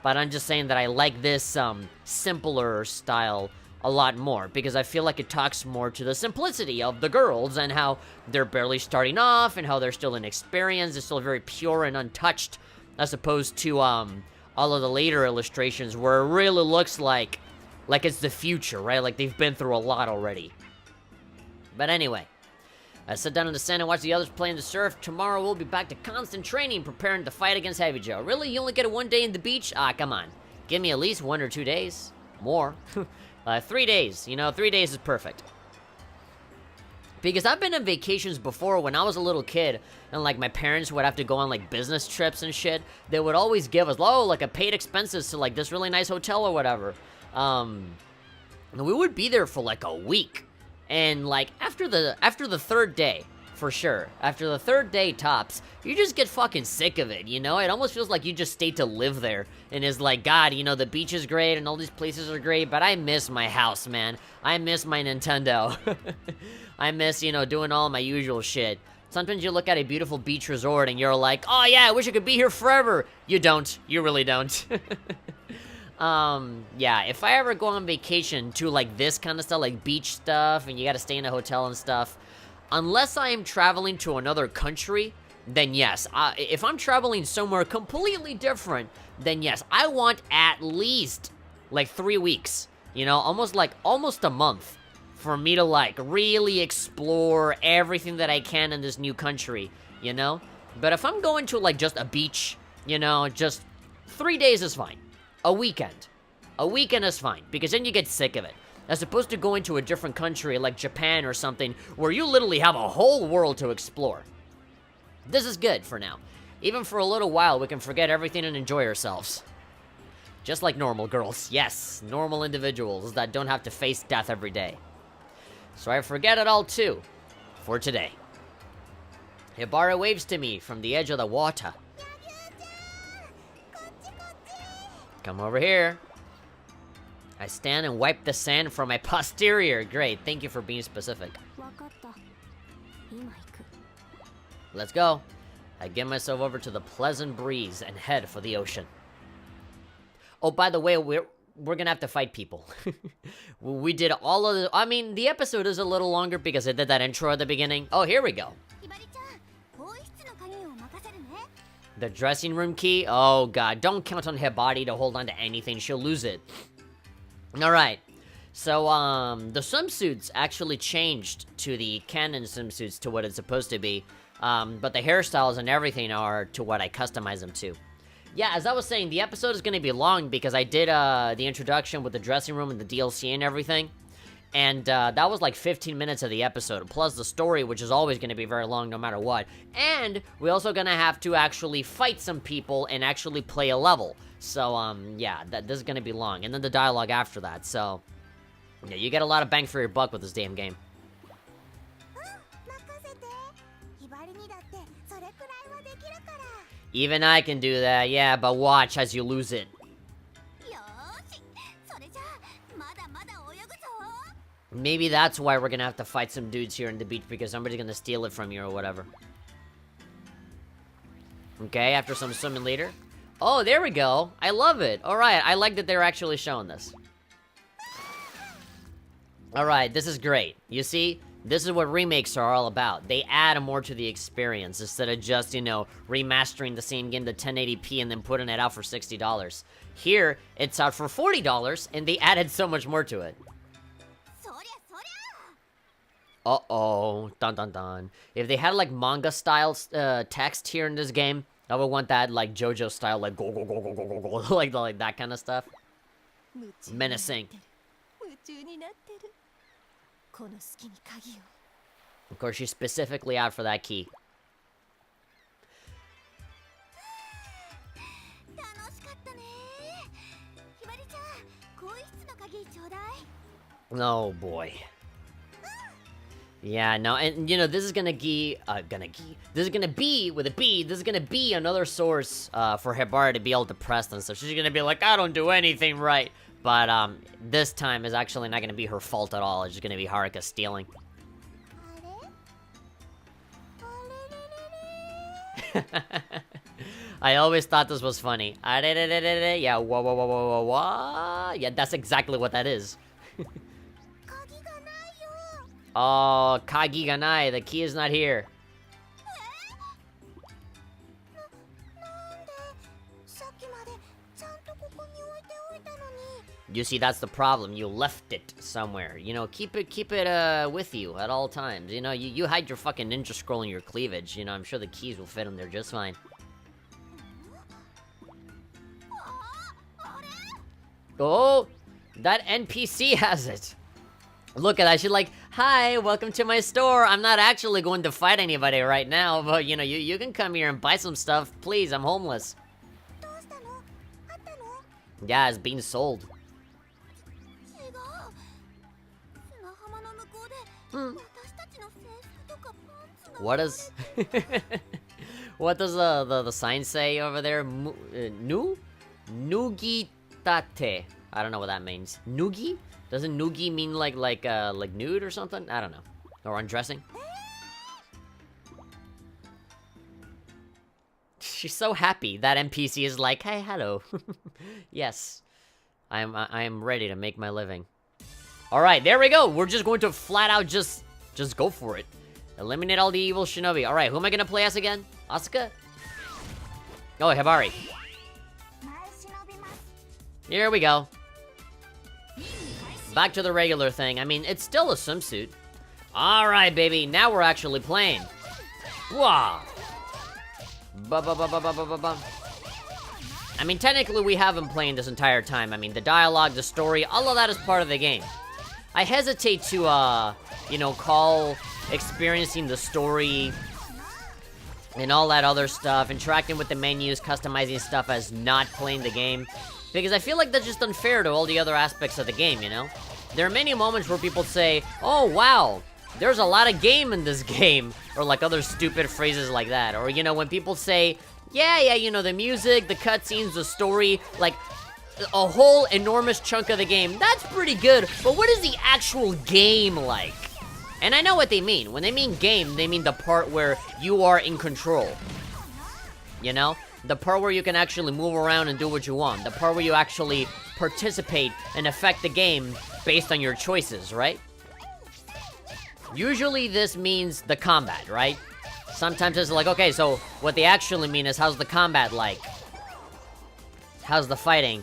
But I'm just saying that I like this, simpler style a lot more, because I feel like it talks more to the simplicity of the girls and how they're barely starting off and how they're still inexperienced. They're still very pure and untouched, as opposed to, all of the later illustrations where it really looks like it's the future, right? Like they've been through a lot already. But anyway, I sit down in the sand and watch the others play in the surf. Tomorrow we'll be back to constant training, preparing to fight against Heavy Joe. Really? You only get a 1 day in the beach? Ah, come on. Give me at least 1 or 2 days. More. 3 days. You know, 3 days is perfect. Because I've been on vacations before when I was a little kid, and like my parents would have to go on like business trips and shit. They would always give us, oh, like a paid expenses to like this really nice hotel or whatever. And we would be there for like a week. And like after the 3rd day, for sure, after the 3rd day tops, you just get fucking sick of it, you know? It almost feels like you just stayed to live there. And it's like, God, you know, the beach is great and all these places are great, but I miss my house, man. I miss my Nintendo. I miss, you know, doing all my usual shit. Sometimes you look at a beautiful beach resort and you're like, oh yeah, I wish I could be here forever. You don't. You really don't. Yeah, if I ever go on vacation to, like, this kind of stuff, like beach stuff, and you gotta stay in a hotel and stuff, unless I am traveling to another country, then yes. If I'm traveling somewhere completely different, then yes, I want at least, like, 3 weeks, you know, almost a month, for me to, like, really explore everything that I can in this new country, you know? But if I'm going to, like, just a beach, you know, just 3 days is fine. A weekend. A weekend is fine, because then you get sick of it. As opposed to going to a different country like Japan or something, where you literally have a whole world to explore. This is good for now. Even for a little while, we can forget everything and enjoy ourselves. Just like normal girls. Yes, normal individuals that don't have to face death every day. So I forget it all too, for today. Hibara waves to me from the edge of the water. Come over here. I stand and wipe the sand from my posterior. Great, thank you for being specific. Let's go. I give myself over to the pleasant breeze and head for the ocean. Oh, by the way, we're gonna have to fight people. We did all of the... I mean, the episode is a little longer because I did that intro at the beginning. Oh, here we go. The dressing room key? Oh god, don't count on Hibari to hold on to anything, she'll lose it. Alright, so, the swimsuits actually changed to the canon swimsuits to what it's supposed to be. But the hairstyles and everything are to what I customize them to. Yeah, as I was saying, the episode is gonna be long because I did, the introduction with the dressing room and the DLC and everything. And, that was like 15 minutes of the episode, plus the story, which is always gonna be very long no matter what. And, we're also gonna have to actually fight some people and actually play a level. So, yeah, this is gonna be long. And then the dialogue after that, so... Yeah, you get a lot of bang for your buck with this damn game. Even I can do that, yeah, but watch as you lose it. Maybe that's why we're gonna have to fight some dudes here in the beach, because somebody's gonna steal it from you or whatever. Okay, after some swimming later. Oh, there we go. I love it. Alright, I like that they're actually showing this. Alright, this is great. You see, this is what remakes are all about. They add more to the experience instead of just, you know, remastering the same game to 1080p and then putting it out for $60. Here, it's out for $40 and they added so much more to it. Uh-oh. Dun dun dun. If they had like manga style text here in this game, I would want that like JoJo style, like go go go go go go go, like that kind of stuff. Menacing. Of course, she's specifically out for that key. Oh boy. Yeah, no, and you know, this is gonna be, with a B, this is gonna be another source, for Hibari to be all depressed and stuff. She's gonna be like, I don't do anything right. But, this time is actually not gonna be her fault at all. It's just gonna be Haruka stealing. I always thought this was funny. Yeah, whoa, whoa, whoa, whoa, whoa, whoa. Yeah, that's exactly what that is. Oh, Kagi ga nai. The key is not here. You see, that's the problem. You left it somewhere. You know, keep it with you at all times. You know, you hide your fucking ninja scroll in your cleavage. You know, I'm sure the keys will fit in there just fine. Oh, that NPC has it. Look at that. She's like, hi, welcome to my store. I'm not actually going to fight anybody right now, but you know, you can come here and buy some stuff. Please, I'm homeless. Yeah, it's being sold. What is... what does the sign say over there? Nugitate. I don't know what that means. Nugi? Doesn't noogie mean like nude or something? I don't know. Or undressing? She's so happy. That NPC is like, hey, hello. Yes. I am ready to make my living. Alright, there we go. We're just going to flat out just go for it. Eliminate all the evil shinobi. Alright, who am I gonna play as again? Asuka? Oh, Hibari. Here we go. Back to the regular thing. I mean, it's still a swimsuit. Alright, baby. Now we're actually playing. Wow. I mean, technically, we have been playing this entire time. I mean, the dialogue, the story, all of that is part of the game. I hesitate to, you know, call experiencing the story and all that other stuff, interacting with the menus, customizing stuff as not playing the game. Because I feel like that's just unfair to all the other aspects of the game, you know? There are many moments where people say, oh, wow, there's a lot of game in this game. Or like other stupid phrases like that. Or, you know, when people say, yeah, you know, the music, the cutscenes, the story, like, a whole enormous chunk of the game, that's pretty good, but what is the actual game like? And I know what they mean. When they mean game, they mean the part where you are in control. You know? The part where you can actually move around and do what you want. The part where you actually participate and affect the game based on your choices, right? Usually this means the combat, right? Sometimes it's like, okay, so what they actually mean is how's the combat like? How's the fighting?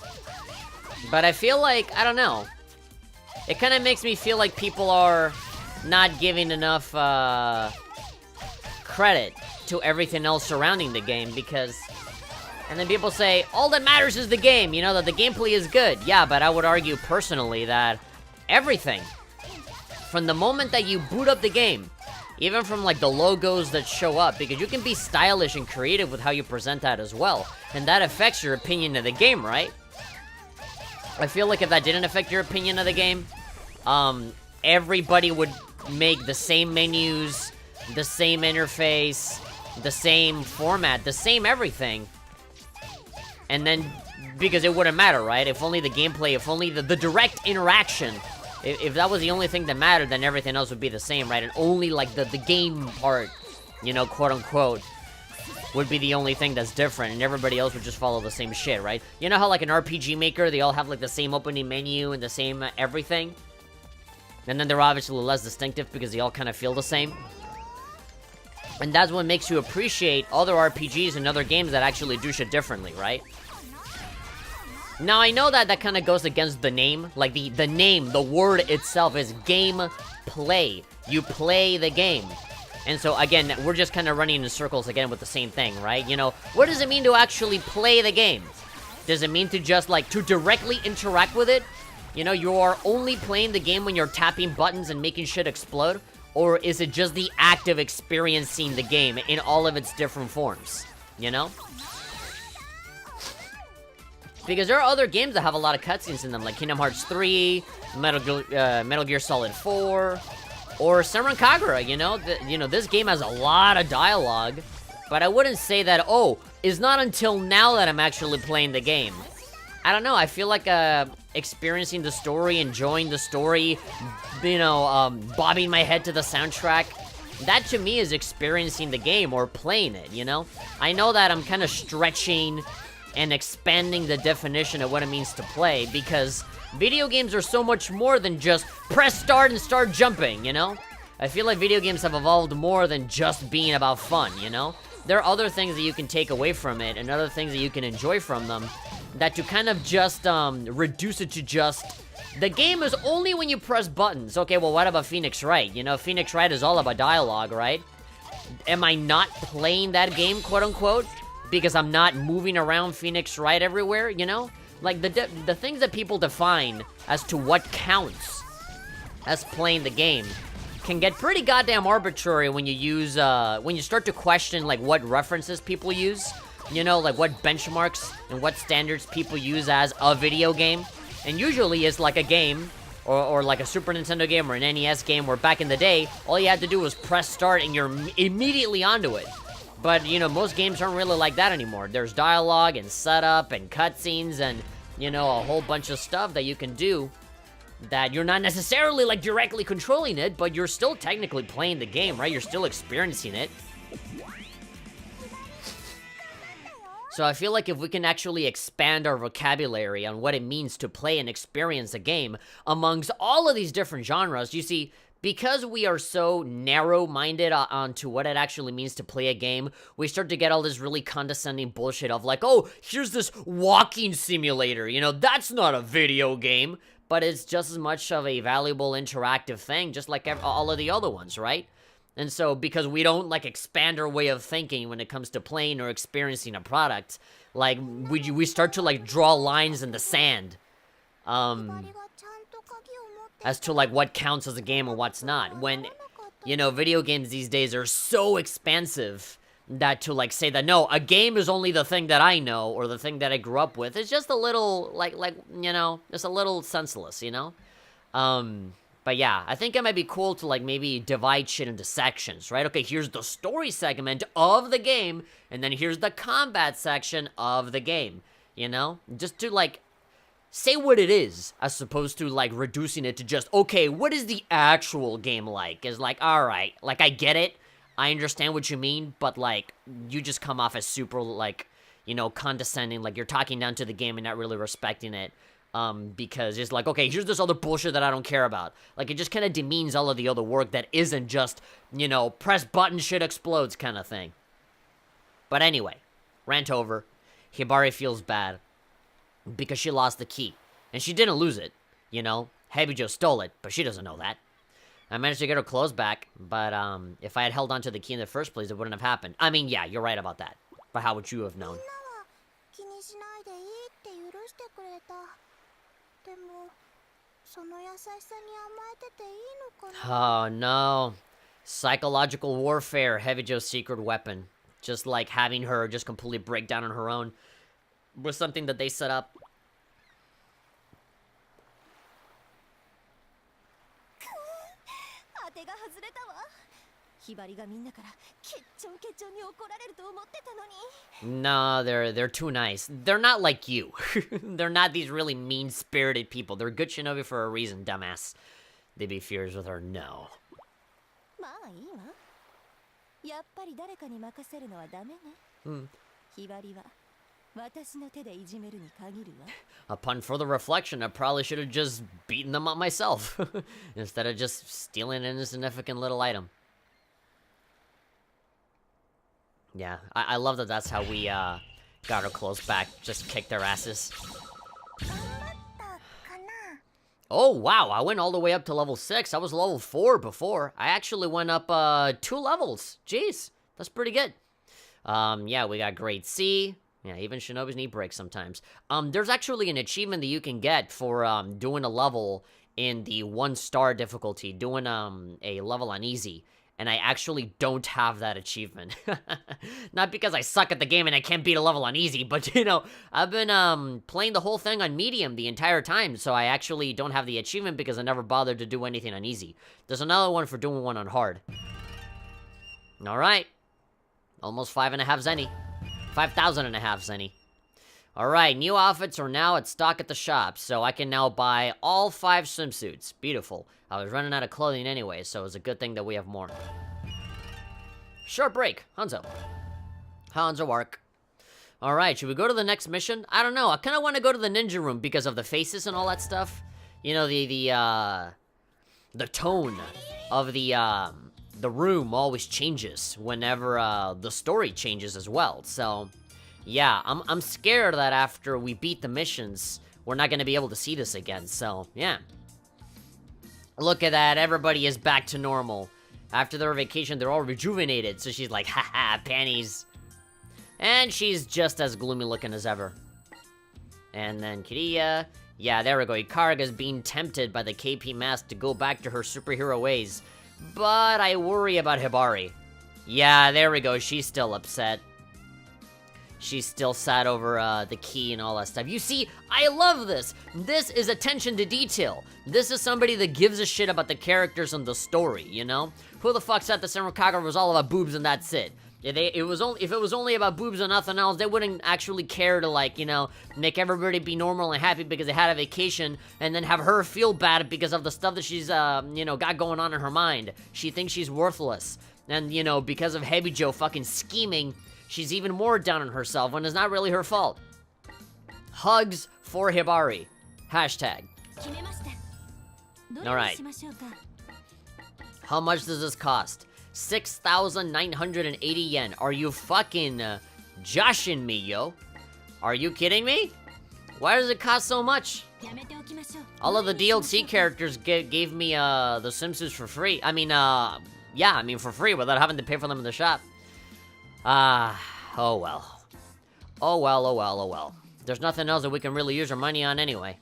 But I feel like, I don't know. It kind of makes me feel like people are not giving enough credit to everything else surrounding the game because... And then people say, all that matters is the game, you know, that the gameplay is good. Yeah, but I would argue personally that everything, from the moment that you boot up the game, even from like the logos that show up, because you can be stylish and creative with how you present that as well, and that affects your opinion of the game, right? I feel like if that didn't affect your opinion of the game, everybody would make the same menus, the same interface, the same format, the same everything. And then, because it wouldn't matter, right? If only the gameplay, if only the direct interaction, if that was the only thing that mattered, then everything else would be the same, right? And only, like, the game part, you know, quote-unquote, would be the only thing that's different, and everybody else would just follow the same shit, right? You know how, like, an RPG Maker, they all have, like, the same opening menu and the same everything? And then they're obviously less distinctive because they all kind of feel the same. And that's what makes you appreciate other RPGs and other games that actually do shit differently, right? Now, I know that kind of goes against the name. Like, the name, the word itself is game play. You play the game. And so, again, we're just kind of running in circles again with the same thing, right? You know, what does it mean to actually play the game? Does it mean to just, like, to directly interact with it? You know, you are only playing the game when you're tapping buttons and making shit explode? Or is it just the act of experiencing the game in all of its different forms? You know? Because there are other games that have a lot of cutscenes in them, like Kingdom Hearts 3, Metal Gear Solid 4, or Senran Kagura, you know? This game has a lot of dialogue, but I wouldn't say that, oh, it's not until now that I'm actually playing the game. I don't know, I feel like, experiencing the story, enjoying the story, you know, bobbing my head to the soundtrack, that to me is experiencing the game or playing it, you know? I know that I'm kind of stretching and expanding the definition of what it means to play, because video games are so much more than just press start and start jumping, you know? I feel like video games have evolved more than just being about fun, you know? There are other things that you can take away from it, and other things that you can enjoy from them, that to kind of just, reduce it to just, the game is only when you press buttons. Okay, well, what about Phoenix Wright? You know, Phoenix Wright is all about dialogue, right? Am I not playing that game, quote-unquote? Because I'm not moving around Phoenix Wright everywhere, you know? Like, the things that people define as to what counts as playing the game can get pretty goddamn arbitrary when you use, when you start to question, like, what references people use. You know, like, what benchmarks and what standards people use as a video game. And usually it's like a game, or like a Super Nintendo game or an NES game, where back in the day, all you had to do was press start and you're immediately onto it. But, you know, most games aren't really like that anymore. There's dialogue and setup and cutscenes and, you know, a whole bunch of stuff that you can do that you're not necessarily, like, directly controlling it, but you're still technically playing the game, right? You're still experiencing it. So I feel like if we can actually expand our vocabulary on what it means to play and experience a game amongst all of these different genres, you see, because we are so narrow-minded onto what it actually means to play a game, we start to get all this really condescending bullshit of like, oh, here's this walking simulator, you know, that's not a video game, but it's just as much of a valuable interactive thing, just like all of the other ones, right? And so, because we don't, like, expand our way of thinking when it comes to playing or experiencing a product, like, we start to, like, draw lines in the sand, as to, like, what counts as a game and what's not. When, you know, video games these days are so expansive that to, like, say that, no, a game is only the thing that I know, or the thing that I grew up with, it's just a little, like, you know, it's a little senseless, you know? But yeah, I think it might be cool to, like, maybe divide shit into sections, right? Okay, here's the story segment of the game, and then here's the combat section of the game, you know? Just to, like, say what it is, as opposed to, like, reducing it to just, okay, what is the actual game like? Is like, alright, like, I get it, I understand what you mean, but, like, you just come off as super, like, you know, condescending, like, you're talking down to the game and not really respecting it. Because it's like, okay, here's this other bullshit that I don't care about. Like, it just kind of demeans all of the other work that isn't just, you know, press button, shit explodes kind of thing. But anyway, rant over. Hibari feels bad because she lost the key. And she didn't lose it, you know. Hebijo stole it, but she doesn't know that. I managed to get her clothes back, but, if I had held onto the key in the first place, it wouldn't have happened. I mean, yeah, you're right about that. But how would you have known? Oh no. Psychological warfare, Hebijo's secret weapon. Just like having her just completely break down on her own was something that they set up. No, they're too nice. They're not like you. They're not these really mean-spirited people. They're good shinobi for a reason, dumbass. They be fierce with her. No. Upon further reflection, I probably should have just beaten them up myself instead of just stealing an insignificant little item. Yeah, I love that that's how we got our clothes back. Just kicked their asses. Oh, wow, I went all the way up to level 6. I was level 4 before. I actually went up 2 levels. Jeez, that's pretty good. Yeah, we got grade C. Yeah, even shinobis need breaks sometimes. There's actually an achievement that you can get for doing a level in the 1-star difficulty, doing a level on easy. And I actually don't have that achievement. Not because I suck at the game and I can't beat a level on easy, but, you know, I've been playing the whole thing on medium the entire time, so I actually don't have the achievement because I never bothered to do anything on easy. There's another one for doing one on hard. Alright. Almost 5.5 zenny. 5,000.5 zenny. Alright, new outfits are now at stock at the shop, so I can now buy all 5 swimsuits. Beautiful. I was running out of clothing anyway, so it's a good thing that we have more. Short break. Hanzo. Hanzo arc. Alright, should we go to the next mission? I don't know. I kind of want to go to the ninja room because of the faces and all that stuff. You know, the tone of the room always changes whenever the story changes as well. So, yeah, I'm scared that after we beat the missions, we're not going to be able to see this again. So, yeah. Look at that, everybody is back to normal. After their vacation, they're all rejuvenated, so she's like, haha, panties. And she's just as gloomy looking as ever. And then Kiriya, yeah, there we go. Ikaraga's being tempted by the KP mask to go back to her superhero ways. But I worry about Hibari. Yeah, there we go, she's still upset. She's still sad over the key and all that stuff. You see, I love this. This is attention to detail. This is somebody that gives a shit about the characters and the story, you know? Who the fuck said the Senran Kagura was all about boobs and that's it? If it was only about boobs and nothing else, they wouldn't actually care to, like, you know, make everybody be normal and happy because they had a vacation and then have her feel bad because of the stuff that she's, you know, got going on in her mind. She thinks she's worthless. And, you know, because of Hebijo fucking scheming, she's even more down on herself when it's not really her fault. Hugs for Hibari. Hashtag. Alright. How much does this cost? 6,980 yen. Are you fucking joshing me, yo? Are you kidding me? Why does it cost so much? All of the DLC characters gave me the swimsuits for free. I mean, yeah, I mean for free without having to pay for them in the shop. Oh well. Oh well, oh well, oh well. There's nothing else that we can really use our money on anyway.